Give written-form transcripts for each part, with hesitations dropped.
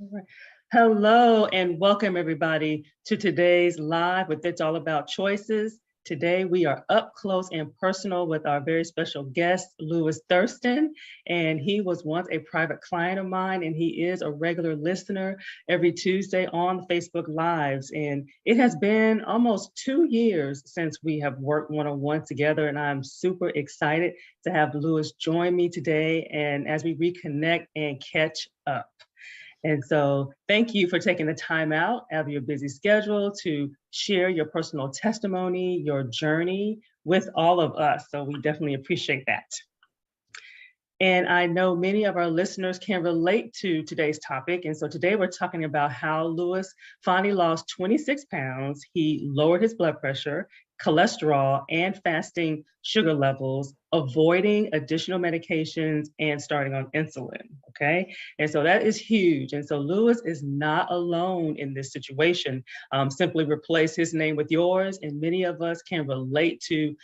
All right. Hello and welcome everybody to today's live with It's All About Choices. Today we are up close and personal with our very special guest, Lewis Thurston. And he was once a private client of mine, and he is a regular listener every Tuesday on Facebook Lives. And it has been almost 2 years since we have worked one-on-one together, and I'm super excited to have Lewis join me today and as we reconnect and catch up. And so, thank you for taking the time out of your busy schedule to share your personal testimony, your journey with all of us. So, we definitely appreciate that. And I know many of our listeners can relate to today's topic. And so today we're talking about how Lewis finally lost 26 pounds. He lowered his blood pressure, cholesterol, and fasting sugar levels, avoiding additional medications, and starting on insulin. Okay. And so that is huge. And so Lewis is not alone in this situation. Simply replace his name with yours. And many of us can relate to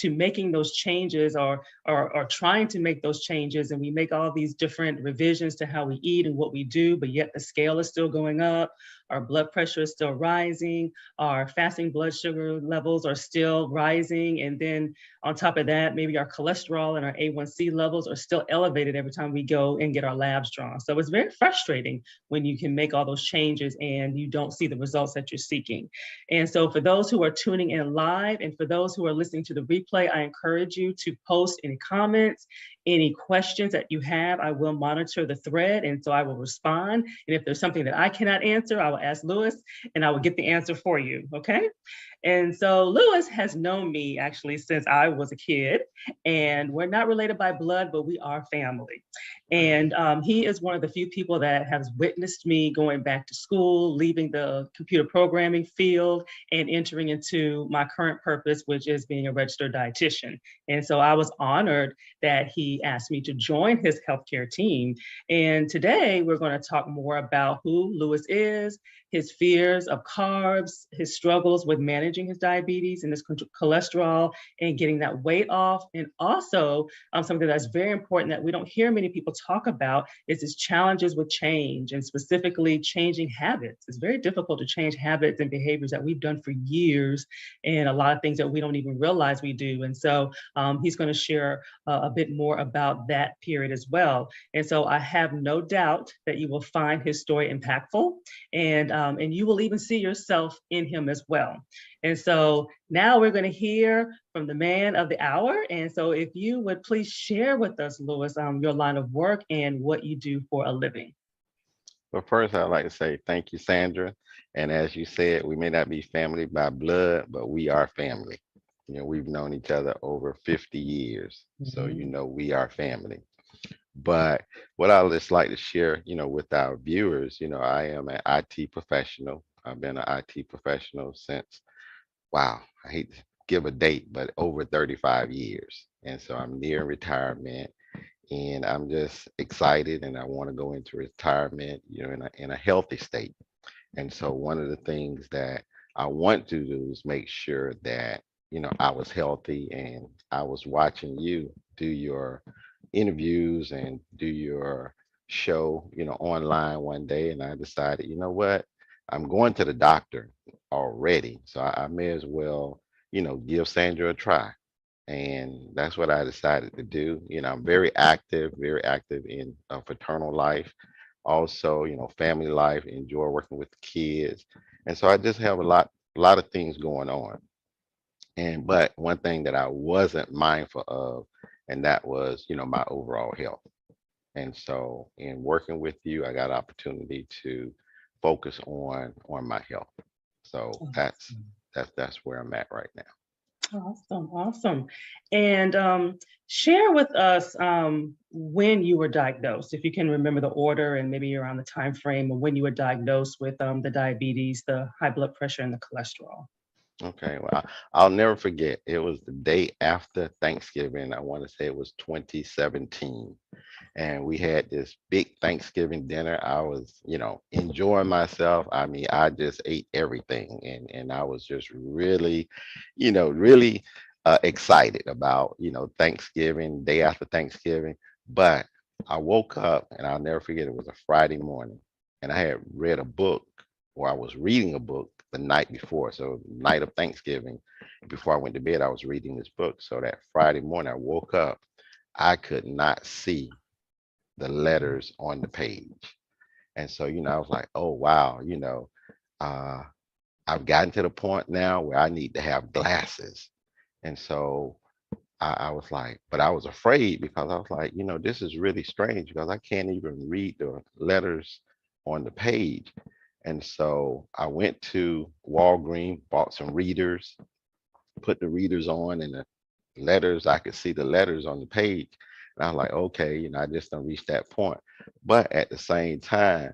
making those changes or trying to make those changes, and we make all these different revisions to how we eat and what we do, but yet the scale is still going up, our blood pressure is still rising, our fasting blood sugar levels are still rising, and then on top of that, maybe our cholesterol and our A1C levels are still elevated every time we go and get our labs drawn. So it's very frustrating when you can make all those changes and you don't see the results that you're seeking. And so for those who are tuning in live and for those who are listening to the replay, I encourage you to post any comments, any questions that you have. I will monitor the thread, and so I will respond. And if there's something that I cannot answer, I will ask Lewis and I will get the answer for you, okay? And so Lewis has known me actually since I was a kid, and we're not related by blood, but we are family. And he is one of the few people that has witnessed me going back to school, leaving the computer programming field, and entering into my current purpose, which is being a registered dietitian. And so I was honored that he asked me to join his healthcare team. And today we're going to talk more about who Lewis is, his fears of carbs, his struggles with managing his diabetes and his cholesterol and getting that weight off. And also something that's very important that we don't hear many people talk about is his challenges with change, and specifically changing habits. It's very difficult to change habits and behaviors that we've done for years, and a lot of things that we don't even realize we do. And so he's going to share a bit more about that period as well. And so I have no doubt that you will find his story impactful, and you will even see yourself in him as well. And so now we're going to hear from the man of the hour. And so if you would please share with us, Lewis, your line of work and what you do for a living. Well, first, I'd like to say thank you, Sandra. And as you said, we may not be family by blood, but we are family. We've known each other over 50 years. So, Mhm. we are family. But what I just like to share, with our viewers, I am an IT professional. I've been an IT professional since, wow, I hate to give a date, but over 35 years. And so I'm near retirement, and I'm just excited, and I want to go into retirement, in a healthy state. And so one of the things that I want to do is make sure that, I was healthy, and I was watching you do your interviews and do your show, online one day, and I decided, you know what? I'm going to the doctor already, so I may as well, give Sandra a try. And that's what I decided to do. I'm very active in fraternal life, also, family life, enjoy working with the kids. And so I just have a lot of things going on. And but one thing that I wasn't mindful of, and that was, my overall health. And so in working with you, I got opportunity to focus on my health. So that's Awesome. that's that's where I'm at right now. Awesome, awesome. And share with us when you were diagnosed, if you can remember the order and maybe around the time frame of when you were diagnosed with the diabetes, the high blood pressure, and the cholesterol. Okay, well, I'll never forget. It was the day after Thanksgiving. I want to say it was 2017. And we had this big Thanksgiving dinner. I was, enjoying myself. I mean, I just ate everything, and I was just really, really excited about, Thanksgiving, day after Thanksgiving. But I woke up, and I'll never forget, it was a Friday morning. and I had read a book, or I was reading a book the night before. So night of Thanksgiving, before I went to bed, I was reading this book. So that Friday morning, I woke up, I could not see the letters on the page. And so, I was like, oh wow, uh, I've gotten to the point now where I need to have glasses. And so I was like, but I was afraid because I was like, this is really strange because I can't even read the letters on the page. And so I went to Walgreens, bought some readers, put the readers on, and the letters, I could see the letters on the page. And I was like, okay, I just don't reach that point. But at the same time,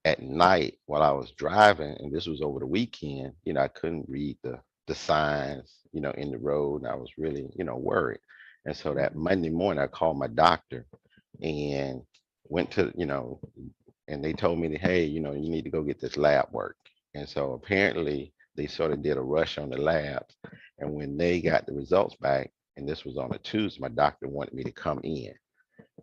at night while I was driving, and this was over the weekend, I couldn't read the signs, in the road, and I was really, worried. And so that Monday morning, I called my doctor and went to, and they told me that, hey, you need to go get this lab work. And so apparently they sort of did a rush on the labs. And when they got the results back, and this was on a Tuesday, my doctor wanted me to come in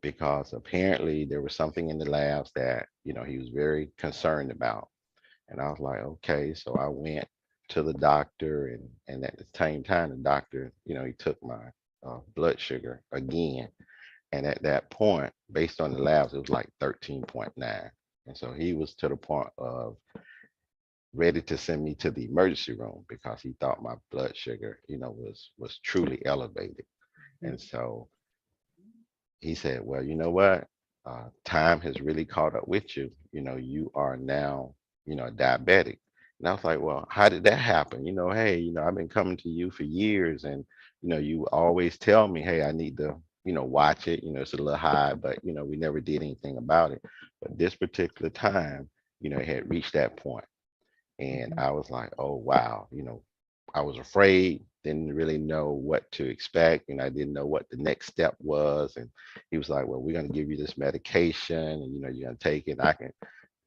because apparently there was something in the labs that, he was very concerned about. And I was like, okay. So I went to the doctor, and at the same time, the doctor, he took my blood sugar again. And at that point, based on the labs, it was like 13.9. And so he was to the point of ready to send me to the emergency room because he thought my blood sugar, was truly elevated. And so he said, well, you know what? Time has really caught up with you. You are now, diabetic. And I was like, well, how did that happen? Hey, I've been coming to you for years, and, you always tell me, hey, I need to, watch it. It's a little high, but, we never did anything about it. But this particular time, it had reached that point. And I was like, oh, wow. I was afraid, didn't really know what to expect. And I didn't know what the next step was. And he was like, well, we're going to give you this medication, and, you're going to take it. I can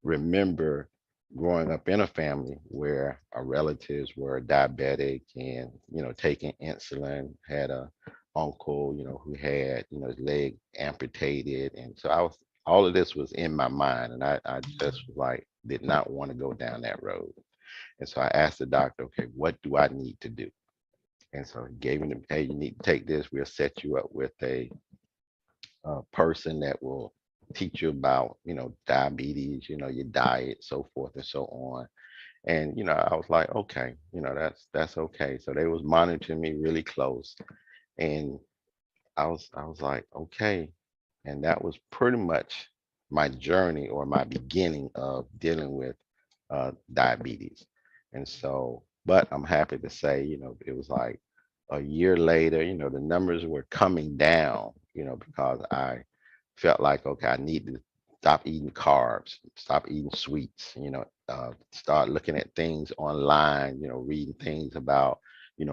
remember growing up in a family where our relatives were diabetic and, taking insulin, had a uncle, who had, his leg amputated. And so all of this was in my mind. And I just was like, did not want to go down that road. And so I asked the doctor, okay, what do I need to do? And so he gave me the, hey, you need to take this. We'll set you up with a person that will teach you about, diabetes, your diet, so forth and so on. And, I was like, okay, that's okay. So they was monitoring me really close. And I was like, okay. And that was pretty much my journey or my beginning of dealing with diabetes. And so, but I'm happy to say, it was like a year later, the numbers were coming down, because I felt like, okay, I need to stop eating carbs, stop eating sweets, start looking at things online, reading things about,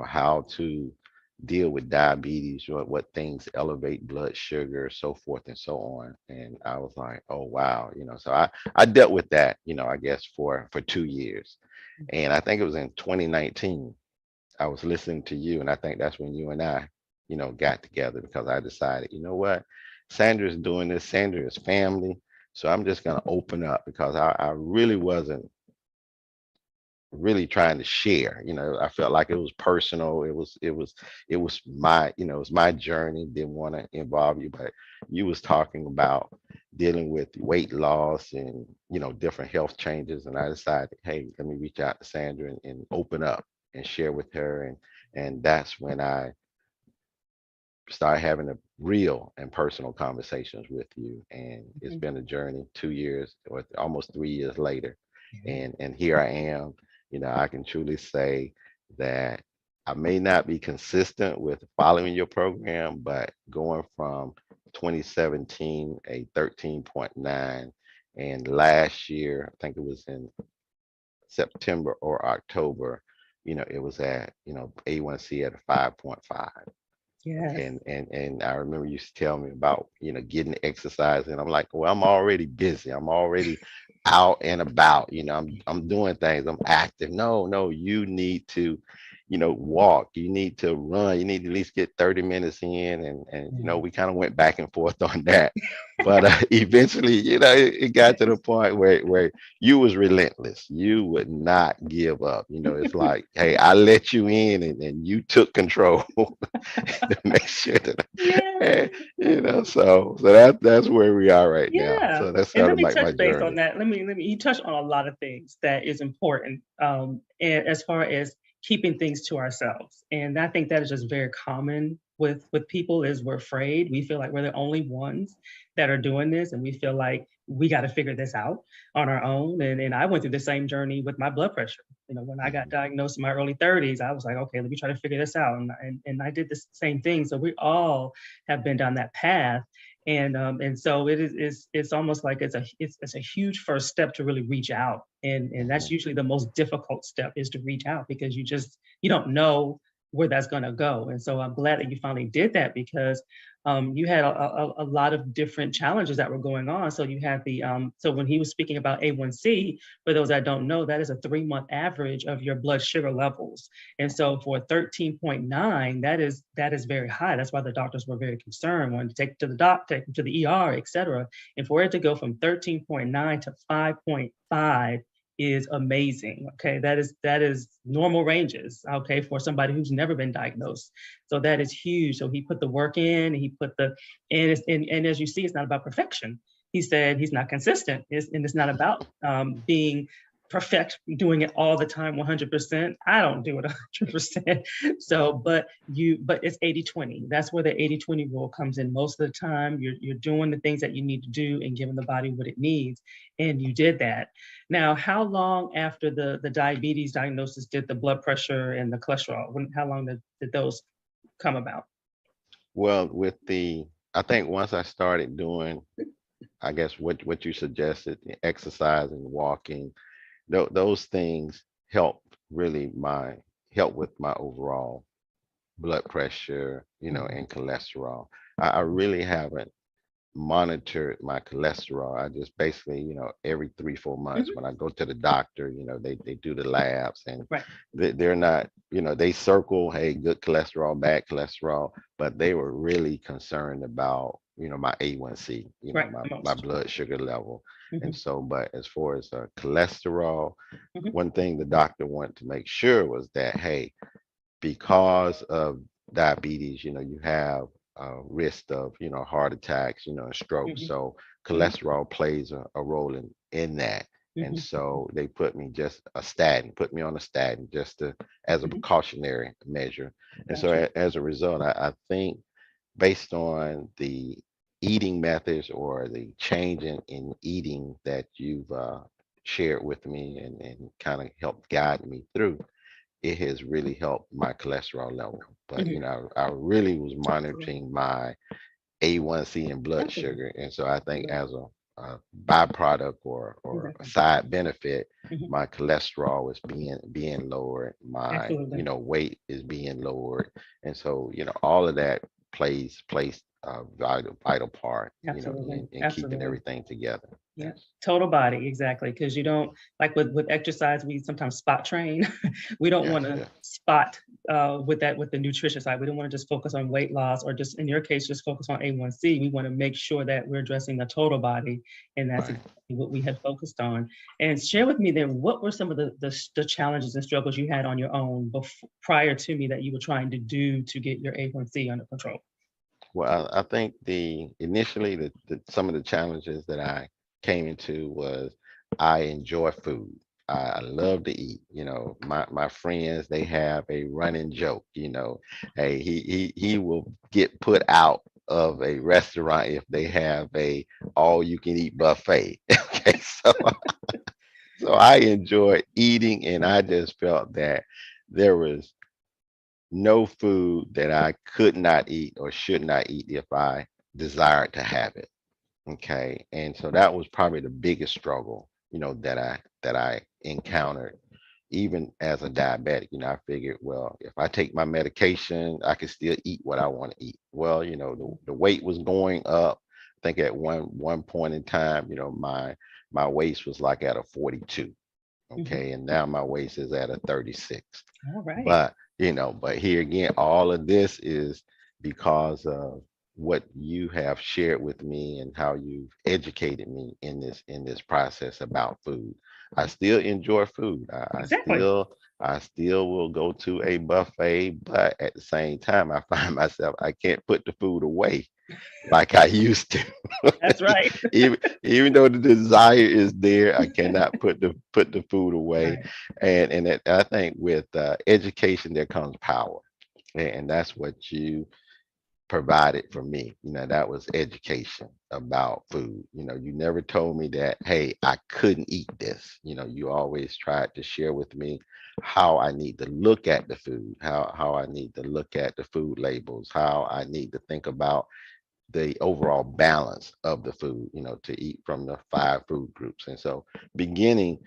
how to deal with diabetes, what things elevate blood sugar, so forth and so on. And I was like, oh wow, so I dealt with that, I guess for 2 years. And I think it was in 2019, I was listening to you, and I think that's when you and I, got together because I decided, you know what, Sandra's doing this, Sandra is family. So I'm just gonna open up because I really wasn't really trying to share. I felt like it was personal. It was my, it was my journey. Didn't want to involve you, but you was talking about dealing with weight loss and, different health changes. And I decided, hey, let me reach out to Sandra and open up and share with her. And that's when I started having a real and personal conversations with you. And it's been a journey, 2 years or almost 3 years later. And here I am. I can truly say that I may not be consistent with following your program, but going from 2017, a 13.9, and last year, I think it was in September or October, it was at, A1C at a 5.5. Yes. And I remember you used to tell me about, getting exercise, and I'm like, well, I'm already busy. I'm already out and about. I'm doing things. I'm active. No, no, you need to walk, you need to run, you need to at least get 30 minutes in. And Yeah. we kind of went back and forth on that. But eventually, it got to the point where you was relentless. You would not give up. It's like, hey, I let you in, and you took control to make sure that, Yeah. so that's where we are right now. Yeah. So that's And sort let of me like my touch base on journey. that. Let me, you touched on a lot of things that is important. And as far as keeping things to ourselves. And I think that is just very common with people is we're afraid. We feel like we're the only ones that are doing this. And we feel like we got to figure this out on our own. And I went through the same journey with my blood pressure. When I got Mhm. diagnosed in my early 30s, I was like, okay, let me try to figure this out. And I did the same thing. So we all have been down that path, and so it's almost like it's a huge first step to really reach out, and that's Mhm. usually the most difficult step, is to reach out, because you don't know where that's going to go. And so I'm glad that you finally did that, because you had a lot of different challenges that were going on. So you had so when he was speaking about A1C, for those that don't know, that is a 3-month average of your blood sugar levels. And so for 13.9, that is very high. That's why the doctors were very concerned, wanted to take it to the doctor, take it to the ER, et cetera. And for it to go from 13.9 to 5.5 is amazing. Okay. That is normal ranges. Okay. For somebody who's never been diagnosed. So that is huge. So he put the work in, he put and as you see, it's not about perfection. He said he's not consistent. And it's not about being perfect, doing it all the time 100%. I don't do it 100%. So but it's 80/20. That's where the 80/20 rule comes in. Most of the time you're doing the things that you need to do and giving the body what it needs, and you did that. Now, how long after the diabetes diagnosis did the blood pressure and the cholesterol, how long did those come about? Well, I think once I started doing, I guess what you suggested, the exercise and walking, those things really help with my overall blood pressure, Mhm, and cholesterol. I really haven't monitored my cholesterol. I just basically, every 3, 4 months mhm. when I go to the doctor, they do the labs, and Right. they're not, they circle, hey, good cholesterol, bad cholesterol, but they were really concerned about, my A1C, Right. my Most. blood sugar level. And Mhm, so, but as far as cholesterol, mhm, one thing the doctor wanted to make sure was that, hey, because of diabetes, you have a risk of, heart attacks, and strokes. mhm, So mhm, cholesterol plays a role in that. And mhm, so they put me on a statin just as a mhm. precautionary measure. And so Gotcha. as a result, I think based on the eating methods or the change in eating that you've shared with me and kind of helped guide me through, it has really helped my cholesterol level. But Mhm. I really was Absolutely. monitoring my A1C and blood Absolutely. sugar, and so I think Absolutely. as a byproduct or a Exactly. side benefit, Mhm. my cholesterol is being lowered, my Absolutely. weight is being lowered, and so all of that plays a vital part, Absolutely. in keeping Absolutely. everything together. Yeah, Yes. total body, exactly. Because you don't, like with exercise, we sometimes spot train. We don't Yes. want to Yes. spot with the nutrition side. We don't want to just focus on weight loss, or just in your case, just focus on A1C. We want to make sure that we're addressing the total body, and that's Right. exactly what we had focused on. And share with me then, what were some of the challenges and struggles you had on your own prior to me, that you were trying to do to get your A1C under control? Well, I think the initially some of the challenges that I came into was I enjoy food. I love to eat. My friends, they have a running joke. Hey, he will get put out of a restaurant if they have a all you can eat buffet. Okay, so I enjoy eating, and I just felt that there was no food that I could not eat or should not eat if I desired to have it. Okay. And so that was probably the biggest struggle, that I encountered even as a diabetic. I figured, well, if I take my medication, I can still eat what I want to eat. Well, the weight was going up. I think at one point in time, my waist was like at a 42. Mhm. Okay, and now my waist is at a 36. All right. But But here again, all of this is because of what you have shared with me and how you've educated me in this process about food. I still enjoy food. Exactly. I still will go to a buffet, but at the same time I find myself I can't put the food away like I used to. That's right. Even though the desire is there, I cannot put the food away. Right. I think with education there comes power, and that's what you provided for me. That was education about food. You never told me that, hey, I couldn't eat this. You always tried to share with me how I need to look at the food, how I need to look at the food labels, how I need to think about the overall balance of the food, to eat from the five food groups. And so beginning,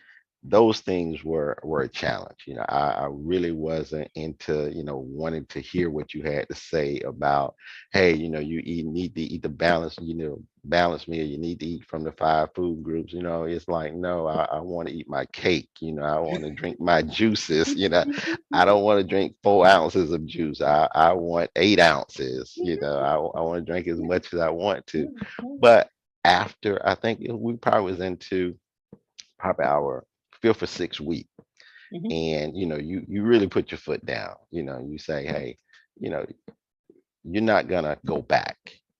those things were a challenge. I really wasn't into, wanting to hear what you had to say about, hey, need to eat the balance, balance meal. You need to eat from the five food groups. It's like, no, I want to eat my cake. I want to drink my juices. I don't want to drink 4 ounces of juice. I want 8 ounces. I want to drink as much as I want to. But after, I think we probably was into probably our fifth or sixth week, Mhm. and you really put your foot down. You say, hey, you know, you're not gonna go back.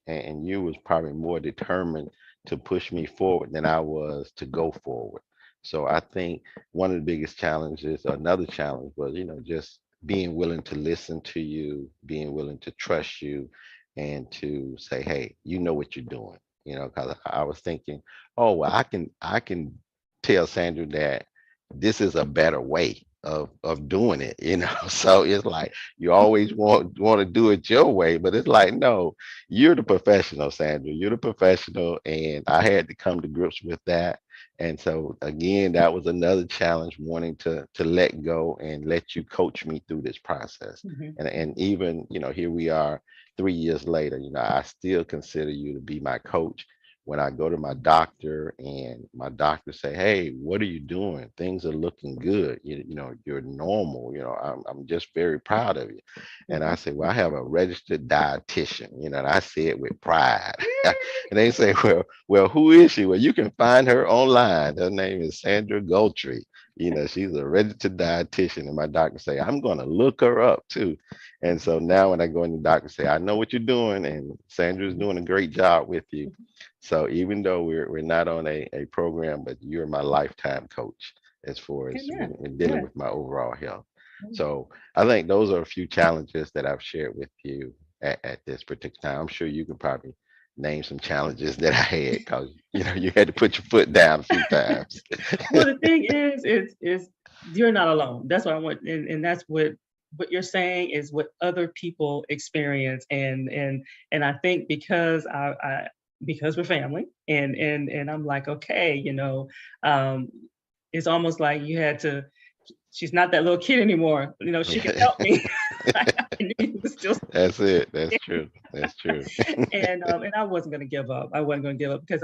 And you was probably more determined to push me forward than I was to go forward. So I think one of the biggest challenges, another challenge was, just being willing to listen to you, being willing to trust you, and to say, hey, you know what you're doing. Because I was thinking, oh well, I can tell Sandra that this is a better way of doing it. So it's like you always want to do it your way, but it's like, no, you're the professional, Sandra. You're the professional, and I had to come to grips with that. And so again, that was another challenge, wanting to let go and let you coach me through this process. Mhm. And even, here we are 3 years later, I still consider you to be my coach. When I go to my doctor and my doctor say, hey, what are you doing? Things are looking good. You're normal. I'm just very proud of you. And I Mhm. say, well, I have a registered dietitian, and I say it with pride. And they say, well, who is she? Well, you can find her online. Her name is Sandra Goltry. She's a registered dietitian. And my doctor say, I'm going to look her up too. And so now when I go in, the doctor say, I know what you're doing, and Sandra's Mhm. doing a great job with you. Mhm. So even though we're not on a program, but you're my lifetime coach as far as Amen. when dealing Yeah. with my overall health. So I think those are a few challenges that I've shared with you at this particular time. I'm sure you could probably name some challenges that I had, because you had to put your foot down a few times. Well, the thing is you're not alone. That's what I want, and that's what you're saying is what other people experience, and I think because because we're family, and I'm like, okay, um, it's almost like you had to. She's not that little kid anymore. She can help me. I knew you were still That's it. That's true. That's true. and I wasn't going to give up. I wasn't going to give up because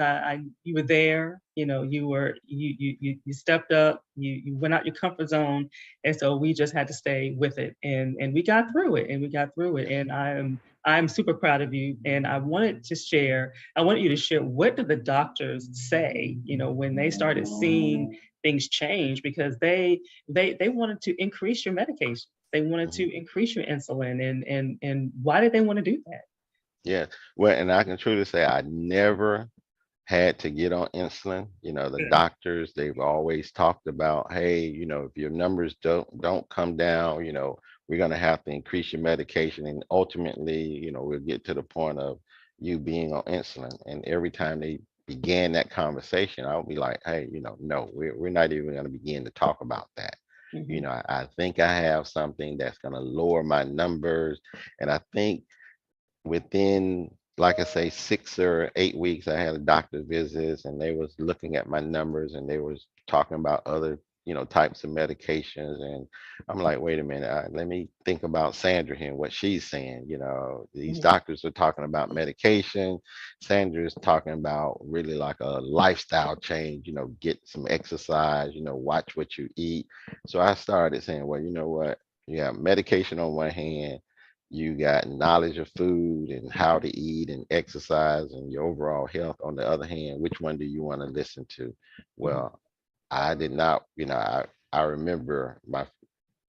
you were there. You stepped up. You went out your comfort zone, and so we just had to stay with it, and we got through it, and we got through it. And I'm super proud of you. And I wanted to share. I wanted you to share, what did the doctors say? When they started seeing things change, because they wanted to increase your medication. They wanted Mhm. to increase your insulin, and why did they want to do that? Yeah. Well, and I can truly say I never had to get on insulin. The Good. doctors, they've always talked about, hey, if your numbers don't come down, we're gonna have to increase your medication, and ultimately, we'll get to the point of you being on insulin. And every time they began that conversation, I would be like, hey, no, we're not even gonna begin to talk about that. Mhm. I think I have something that's gonna lower my numbers, and I think within, like I say, 6 or 8 weeks, I had a doctor visits, and they was looking at my numbers, and they was talking about other types of medications. And I'm like, wait a minute, let me think about Sandra here and what she's saying. These Mhm. doctors are talking about medication. Sandra's talking about really like a lifestyle change. Get some exercise, watch what you eat. So I started saying, well, you know what, You got medication on one hand, you got knowledge of food and how to eat and exercise and your overall health on the other hand. Which one do you want to listen to? Mhm. Well, I did not, I remember my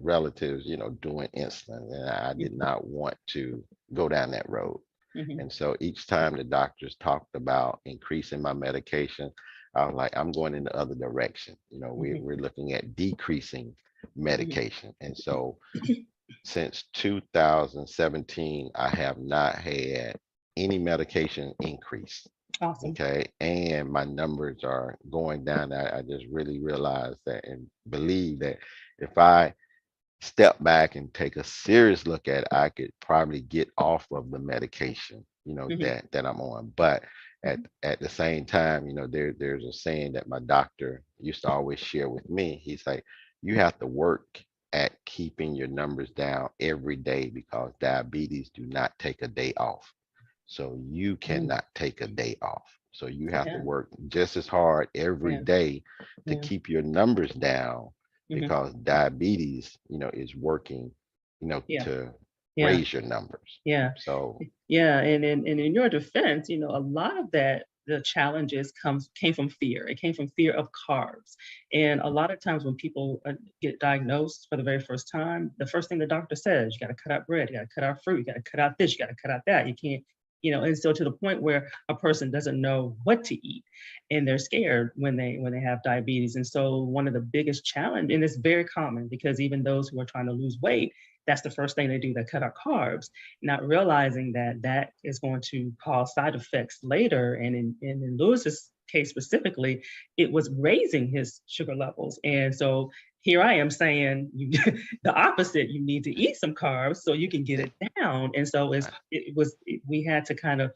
relatives, doing insulin, and I did not want to go down that road. Mhm. And so each time the doctors talked about increasing my medication, I was like, I'm going in the other direction. Mhm. We're looking at decreasing Mhm. medication. And so since 2017, I have not had any medication increase. Awesome. Okay. And my numbers are going down. I just really realized that and believe that if I step back and take a serious look at it, I could probably get off of the medication, Mhm. that I'm on. But Mhm. at the same time, there's a saying that my doctor used to always share with me. He's like, you have to work at keeping your numbers down every day because diabetes do not take a day off. So you Mm. cannot take a day off. So you have to Yeah. work just as hard every Yeah. day to Yeah. keep your numbers down Mhm. because diabetes, is working, Yeah. to Yeah. raise your numbers. Yeah. So Yeah, and in your defense, a lot of that the challenges came from fear. It came from fear of carbs. And a lot of times when people get diagnosed for the very first time, the first thing the doctor says, you got to cut out bread, you got to cut out fruit, you got to cut out this, you got to cut out that. You can't, and so to the point where a person doesn't know what to eat and they're scared when they have diabetes. And so one of the biggest challenge, and it's very common because even those who are trying to lose weight, that's the first thing they do, they cut out carbs, not realizing that that is going to cause side effects later. And in Lewis's case specifically, it was raising his sugar levels. And so here I am saying the opposite. You need to eat some carbs so you can get yeah, it down. And so we had to kind of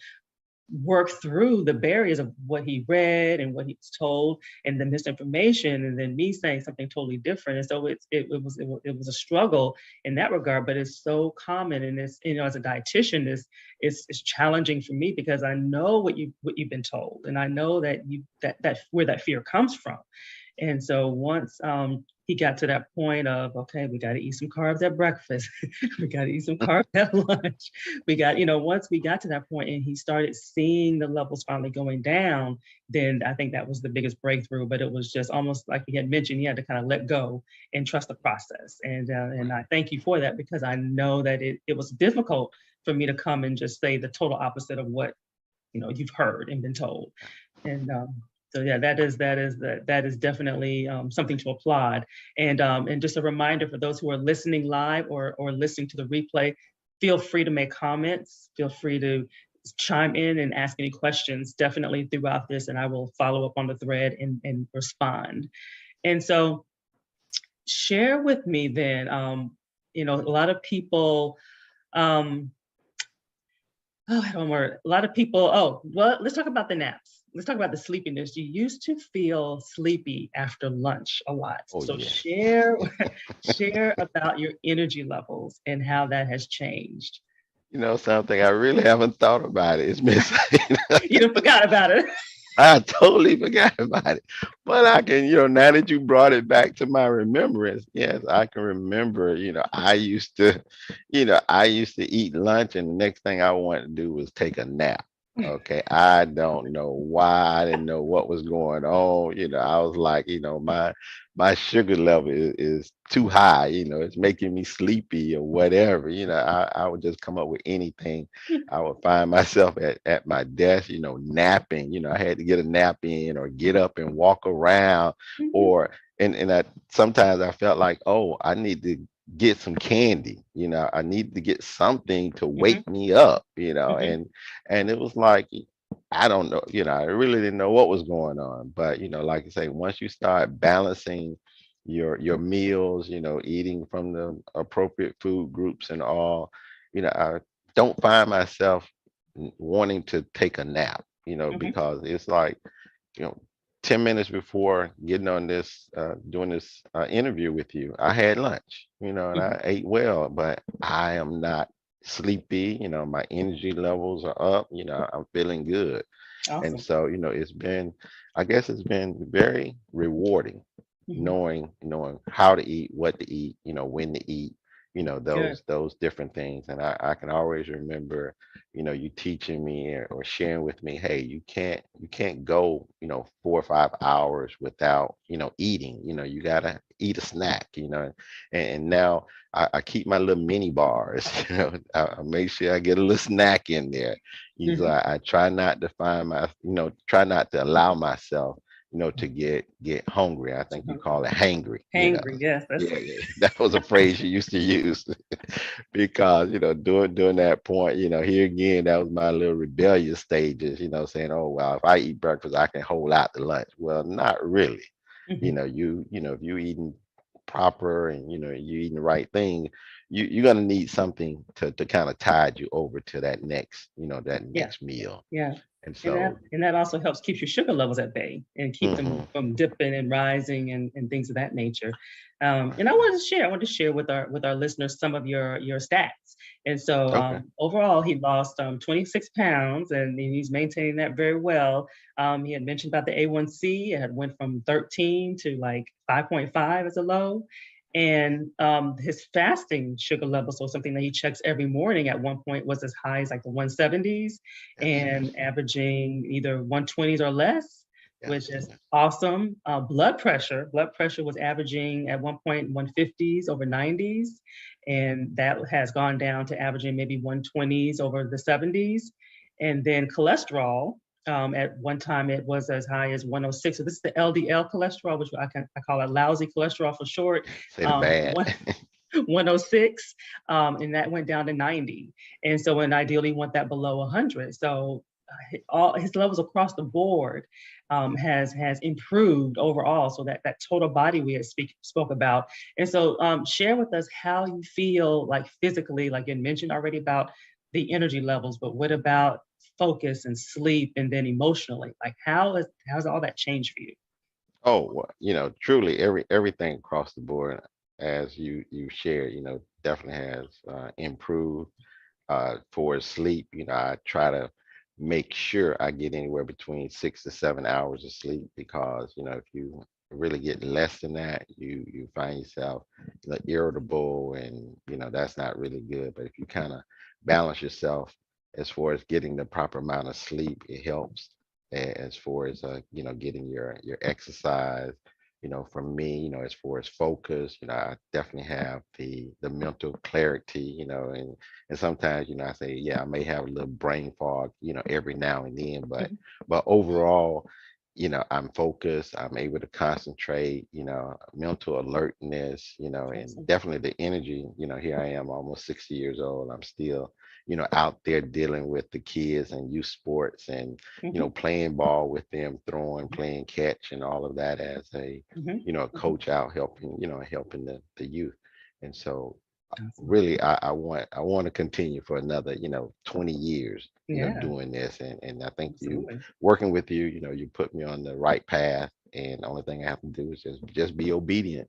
work through the barriers of what he read and what he was told and the misinformation and then me saying something totally different. And so it was a struggle in that regard, but it's so common. And it's, as a dietitian, it's challenging for me because I know what you've been told, and I know that where that fear comes from. And so once he got to that point of, okay, we got to eat some carbs at breakfast, we got to eat some carbs at lunch. Once we got to that point and he started seeing the levels finally going down, then I think that was the biggest breakthrough. But it was just almost like he had mentioned, he had to kind of let go and trust the process. And I thank you for that because I know that it was difficult for me to come and just say the total opposite of what you've heard and been told. And so yeah, that is definitely something to applaud. And just a reminder for those who are listening live or listening to the replay, feel free to make comments. Feel free to chime in and ask any questions definitely throughout this, and I will follow up on the thread and respond. And so share with me then, a lot of people. Um, I don't worry. A lot of people. Oh, well, let's talk about the naps. Let's talk about the sleepiness. You used to feel sleepy after lunch a lot. oh So yes. share about your energy levels and how that has changed. Something I really haven't thought about it. It's been You forgot about it. I totally forgot about it. But I can, now that you brought it back to my remembrance, yes, I can remember, I used to eat lunch and the next thing I wanted to do was take a nap. Okay. I don't know why. I didn't know what was going on. I was like, my sugar level is too high, it's making me sleepy or whatever. I would just come up with anything. I would find myself at my desk, napping. I had to get a nap in or get up and walk around Mhm, or and I sometimes I felt like, oh, I need to get some candy, I need to get something to mhm, wake me up, mhm, and it was like I don't know, I really didn't know what was going on. But like I say, once you start balancing your meals, eating from the appropriate food groups and all, I don't find myself wanting to take a nap, mhm, because it's like, you know, 10 minutes before getting on this, doing this interview with you, I had lunch, and mhm. I ate well, but I am not sleepy, my energy levels are up, I'm feeling good. And Awesome. so, I guess it's been very rewarding Mhm, knowing how to eat, what to eat, when to eat, Good. those different things. And I can always remember, you teaching me or sharing with me, hey, you can't go, 4 or 5 hours without, eating. You gotta eat a snack, and now I keep my little mini bars, I make sure I get a little snack in there. So Mhm. I try not to find try not to allow myself, to get hungry. I think you call it hangry, Hangry, yes, that's yeah, yeah. That was a phrase you used to use because, during that point, here again, that was my little rebellious stages, saying, oh, well, if I eat breakfast, I can hold out the lunch. Well, not really. Mhm. If you eating proper and, you eating the right thing, you're going to need something to kind of tide you over to that Yeah, next meal. yeah. And And that so, and that also helps keep your sugar levels at bay and keep them mhm, from dipping and rising and things of that nature. right. And I wanted to share with our listeners some of your stats. And so Okay. overall, he lost 26 pounds, and he's maintaining that very well. He had mentioned about the A1C. It had went from 13 to like 5.5 as a low. And his fasting sugar level, so something that he checks every morning at one point, was as high as like the 170s Yes, and yes, averaging either 120s or less, which yes, is yes. awesome. Blood pressure was averaging at one point 150s over 90s, and that has gone down to averaging maybe 120s over the 70s. And then cholesterol, at one time it was as high as 106. So this is the LDL cholesterol, which I call it lousy cholesterol for short. Say the bad. One 106, and that went down to 90. And so, and ideally, want that below 100. So, all his levels across the board has improved overall. So that total body we had spoke about. And so, share with us how you feel like physically, like you mentioned already about the energy levels, but what about focus and sleep, and then emotionally, like how's all that changed for you? Oh, well, truly everything across the board, as you shared, definitely has improved. For sleep, I try to make sure I get anywhere between 6 to 7 hours of sleep because, if you really get less than that, you find yourself, irritable, and that's not really good. But if you kind of balance yourself as far as getting the proper amount of sleep, it helps. As far as getting your exercise, for me, as far as focus, I definitely have the mental clarity, and sometimes, I say, yeah, I may have a little brain fog, every now and then, but Mhm. overall, I'm focused, I'm able to concentrate, mental alertness, and Awesome. definitely the energy, here I am almost 60 years old. I'm still, out there dealing with the kids and youth sports and, Mhm. playing ball with them, throwing, playing catch and all of that as a, Mhm. a Mhm. coach out helping, helping the youth. And so Awesome. really I want to continue for another 20 years Yeah, doing this, and I think you absolutely. working with you, you put me on the right path, and the only thing I have to do is just be obedient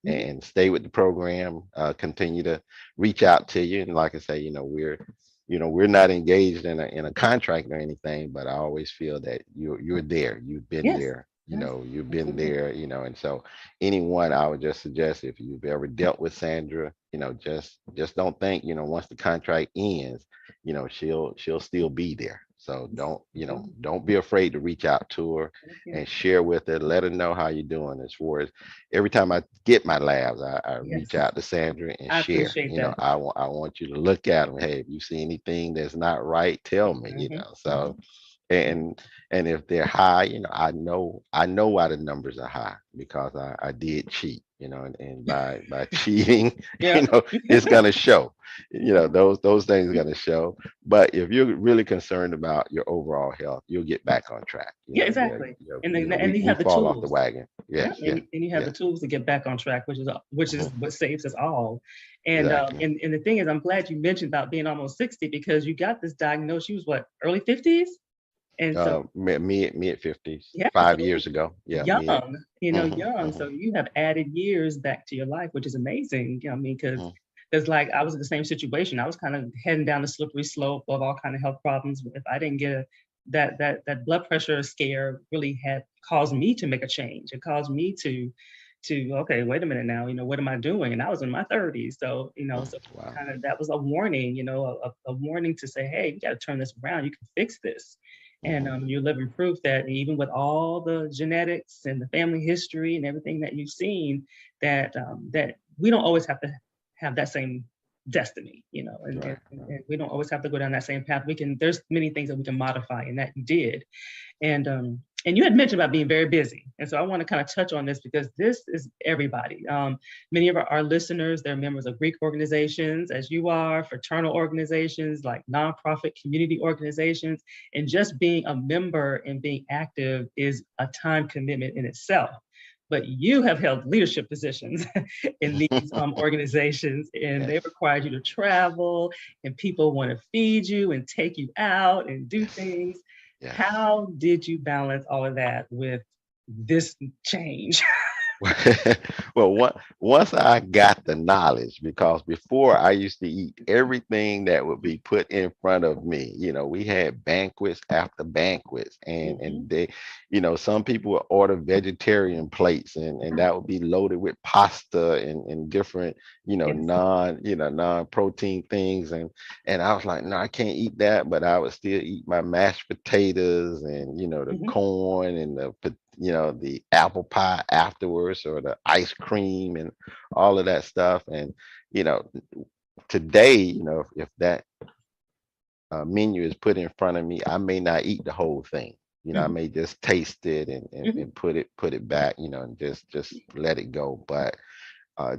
Mhm. and stay with the program, continue to reach out to you, and like I say, we're not engaged in a contract or anything, but I always feel that you're there, you've been Yes, there, yes, you've been absolutely. there, and so anyone, I would just suggest, if you've ever dealt with Sandra, just don't think, once the contract ends, she'll still be there. So Absolutely. don't be afraid to reach out to her Thank you. and share with her, let her know how you're doing. As far as every time I get my labs, I Yes, reach out to Sandra and I share. appreciate that. I want you to look at them. Hey, if you see anything that's not right, tell me. Mhm, So mhm. and if they're high, I know why the numbers are high because I did cheat. And by cheating, Yeah. it's gonna show. Okay. Those things are gonna show. But if you're really concerned about your overall health, you'll get back on track. Yeah, exactly. And then We you we have the fall off the tools. wagon. Yeah, Yes, yes, and you have the yes. tools to get back on track, which is Mhm. what saves us all. And Exactly. and the thing is, I'm glad you mentioned about being almost 60 because you got this diagnosis. You was what, early 50s? And so Mid 50s, yeah, 5 years so ago. Yeah, mid. young, young. Hmm. So you have added years back to your life, which is amazing. I mean, because Hmm. like I was in the same situation. I was kind of heading down the slippery slope of all kind of health problems. If I didn't get that blood pressure scare, really had caused me to make a change. It caused me to to, okay, wait a minute now, what am I doing? And I was in my 30s. So, so Wow. kind of that was a warning, a warning to say, hey, you got to turn this around. You can fix this. And Hmm. you're living proof that even with all the genetics and the family history and everything that you've seen, that we don't always have to have that same destiny, and, and, Right. Right. and we don't always have to go down that same path. There's many things that we can modify, and that you did. And you had mentioned about being very busy. And so I want to kind of touch on this because this is everybody. Many of our listeners, they're members of Greek organizations, as you are, fraternal organizations, like nonprofit community organizations. And just being a member and being active is a time commitment in itself. But you have held leadership positions in these organizations, and Yes. they require you to travel, and people want to feed you and take you out and do Yes. things. Yes. How did you balance all of that with this change? Well, once I got the knowledge, because before I used to eat everything that would be put in front of me. We had banquets after banquets, and Mhm. they, some people would order vegetarian plates, and that would be loaded with pasta and different, Yes. non-protein things, and I was like, no, I can't eat that, but I would still eat my mashed potatoes and the Mhm. corn and the apple pie afterwards, or the ice cream and all of that stuff. And you know today, if that menu is put in front of me, I may not eat the whole thing. I Mhm. may just taste it and Mhm. put it back, and just let it go. But uh,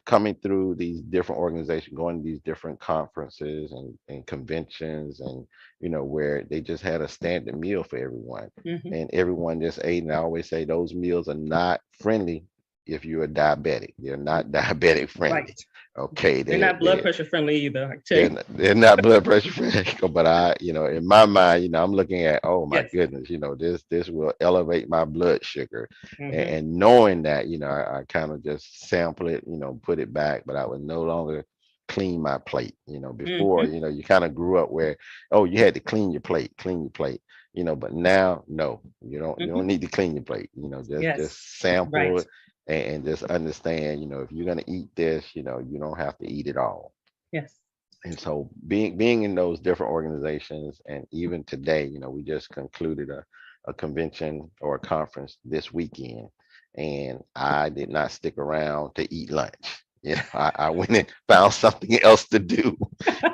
coming through these different organizations, going to these different conferences and conventions, and where they just had a standard meal for everyone, Mhm. and everyone just ate. And I always say those meals are not friendly if you're a diabetic. They're not diabetic friendly. Right. Okay, They're they not blood they pressure friendly either, I tell they're you. not, they're not blood pressure friendly. But in my mind, I'm looking at, oh my Yes. goodness, this will elevate my blood sugar, Mhm. and knowing that, I kind of just sample it, put it back, but I would no longer clean my plate. Before, Mhm. you kind of grew up where, oh, you had to clean your plate. But now, no, you don't Mhm. need to clean your plate. Just Yes. sample Right. it, and just understand, if you're gonna eat this, you don't have to eat it all. Yes. And so being in those different organizations, and even today, we just concluded a convention or a conference this weekend, and I did not stick around to eat lunch. I went and found something else to do,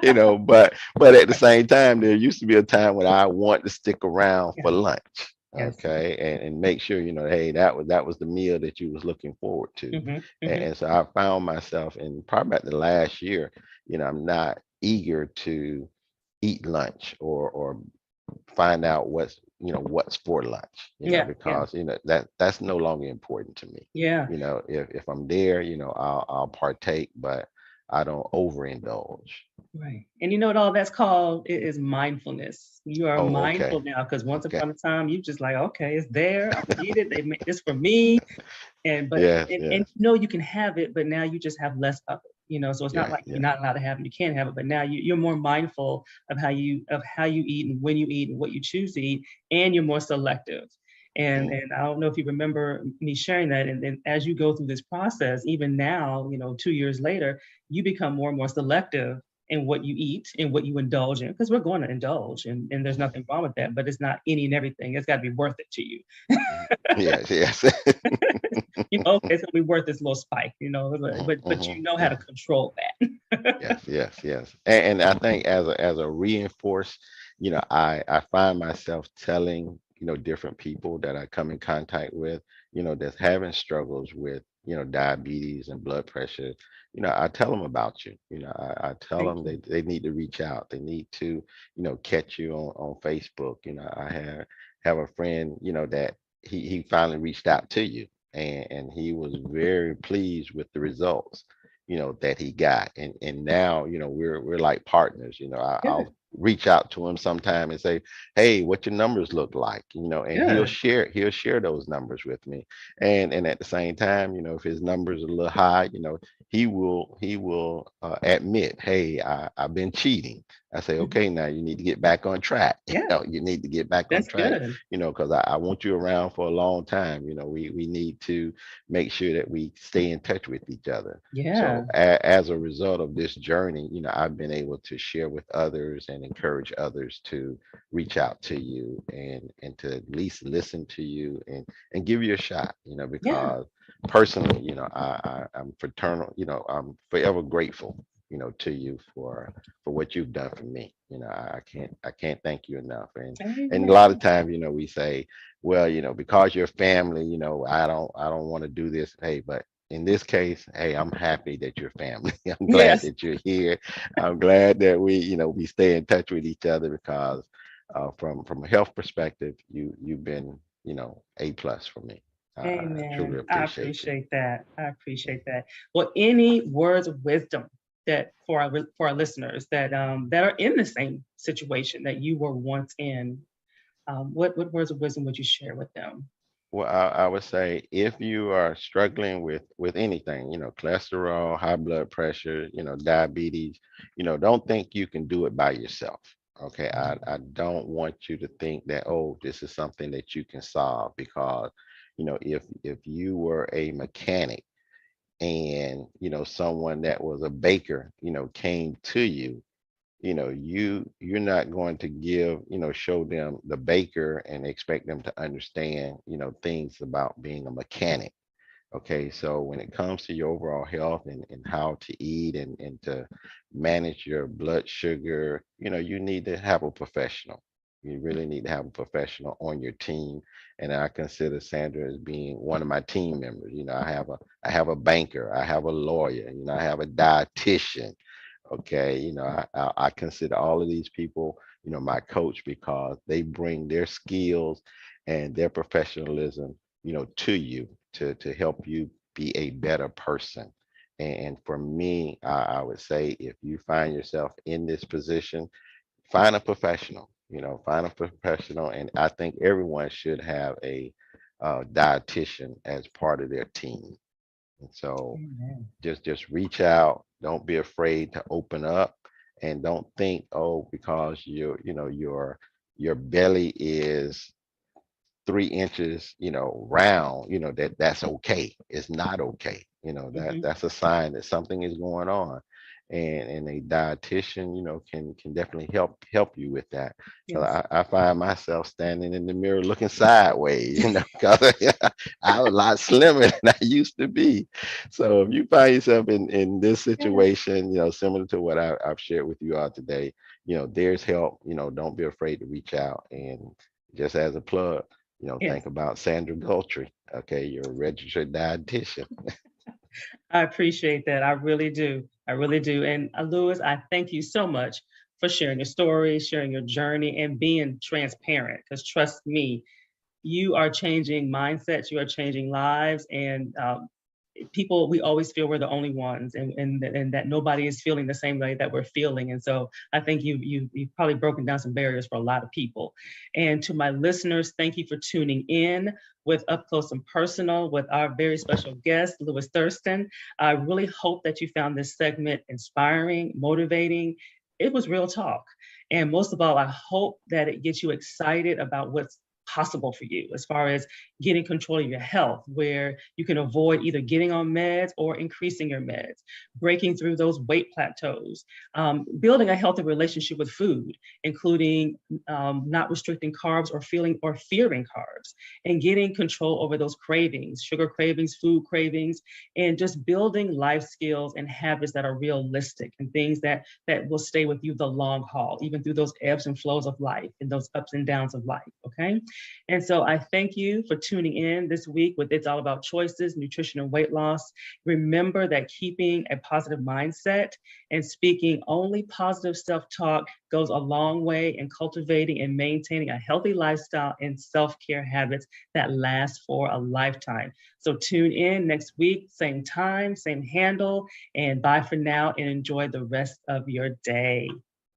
but at the same time, there used to be a time when I want to stick around Yeah. for lunch. Yes. Okay, and make sure, hey, that was the meal that you was looking forward to. Mhm. and, Mhm. and so I found myself in probably about the last year, I'm not eager to eat lunch, or find out what's for lunch, Yeah. Yeah. because that's no longer important to me. Yeah. If I'm there, I'll partake, but I don't overindulge. Right. And you know what all that's called? It is mindfulness. You are Oh, okay. mindful now because once Okay. upon a time you just like, okay, it's there. I'm gonna eat it. They made this for me. And but Yes, and yes. you can have it, but now you just have less of it. So it's not Yeah, like you're yeah. not allowed to have it, you can't have it, but now you're more mindful of how you eat and when you eat and what you choose to eat, and you're more selective. And Mm, and I don't know if you remember me sharing that. And as you go through this process, even now, 2 years later, you become more and more selective in what you eat and what you indulge in, because we're going to indulge, and there's mhm, nothing wrong with that, but it's not any and everything. It's got to be worth it to you. mhm. Yes, yes. Okay, it's gonna be worth this little spike, Mhm, but you mhm, know how to mhm. control that. Yes, yes, yes. And I think as a reinforce, I find myself telling, different people that I come in contact with, that's having struggles with, diabetes and blood pressure. I tell them about you. I tell Thank them you. they need to reach out. They need to, catch you on Facebook. I have a friend, that he finally reached out to you, and he was very pleased with the results, that he got. And now, we're like partners. I'll Good, reach out to him sometime and say, hey, what your numbers look like, and he'll good. share those numbers with me. And at the same time, if his numbers are a little high, he will admit, hey, I've been cheating. I say, Mhm. okay, now you need to get back on track. Yeah, You need to get back on that's track, good. because I want you around for a long time. We need to make sure that we stay in touch with each other. Yeah, So as a result of this journey, I've been able to share with others and encourage others to reach out to you and to at least listen to you and give you a shot, yeah. because personally, I'm fraternal, I'm forever grateful, to you for what you've done for me. I can't thank you enough. And a lot of Amen. times, we say, well, because you're family, I don't want to do this. Hey, but in this case, hey, I'm happy that you're family. I'm glad Yes. that you're here. I'm glad that we stay in touch with each other because from a health perspective, you've been, A+ for me. I truly Amen. I appreciate you. appreciate that. I appreciate that. Well, any words of wisdom that for our listeners that are in the same situation that you were once in, what words of wisdom would you share with them? Well, I would say if you are struggling with anything, cholesterol, high blood pressure, diabetes, don't think you can do it by yourself. Okay, I don't want you to think that, oh, this is something that you can solve, because if you were a mechanic and someone that was a baker came to you, you're not going to show them the baker and expect them to understand things about being a mechanic. Okay, so when it comes to your overall health and how to eat and to manage your blood sugar, you need to have a professional. You really need to have a professional on your team. And I consider Sandra as being one of my team members. I have a banker, I have a lawyer, I have a dietitian. Okay, I consider all of these people, my coach, because they bring their skills and their professionalism, to you to help you be a better person. And for me, I would say if you find yourself in this position, find a professional. Find a professional, and I think everyone should have a dietitian as part of their team. And so Amen. just reach out. Don't be afraid to open up, and don't think, oh, because your belly is 3 inches, round, that's okay. It's not okay. Hmm. That's a sign that something is going on. And a dietitian, can definitely help you with that. So Yes. I find myself standing in the mirror looking sideways, because I'm a lot slimmer than I used to be. So if you find yourself in this Yeah. situation, similar to what I've shared with you all today, there's help. Don't be afraid to reach out. And just as a plug, Yes. think about Sandra Gultry. Okay, you're a registered dietitian. I appreciate that. I really do. I really do. And Lewis, I thank you so much for sharing your story, sharing your journey, and being transparent. Because trust me, you are changing mindsets, you are changing lives, and people, we always feel we're the only ones, and that nobody is feeling the same way that we're feeling. And so I think you've probably broken down some barriers for a lot of people. And to my listeners, thank you for tuning in with Up Close and Personal with our very special guest, Lewis Thurston. I really hope that you found this segment inspiring, motivating. It was real talk. And most of all, I hope that it gets you excited about what's possible for you as far as getting control of your health, where you can avoid either getting on meds or increasing your meds, breaking through those weight plateaus, building a healthy relationship with food, including not restricting carbs or fearing carbs, and getting control over those cravings, sugar cravings, food cravings, and just building life skills and habits that are realistic and things that will stay with you the long haul, even through those ebbs and flows of life and those ups and downs of life. Okay. And so I thank you for tuning in this week with It's All About Choices, Nutrition and Weight Loss. Remember that keeping a positive mindset and speaking only positive self talk goes a long way in cultivating and maintaining a healthy lifestyle and self care habits that last for a lifetime. So tune in next week, same time, same handle, and bye for now and enjoy the rest of your day.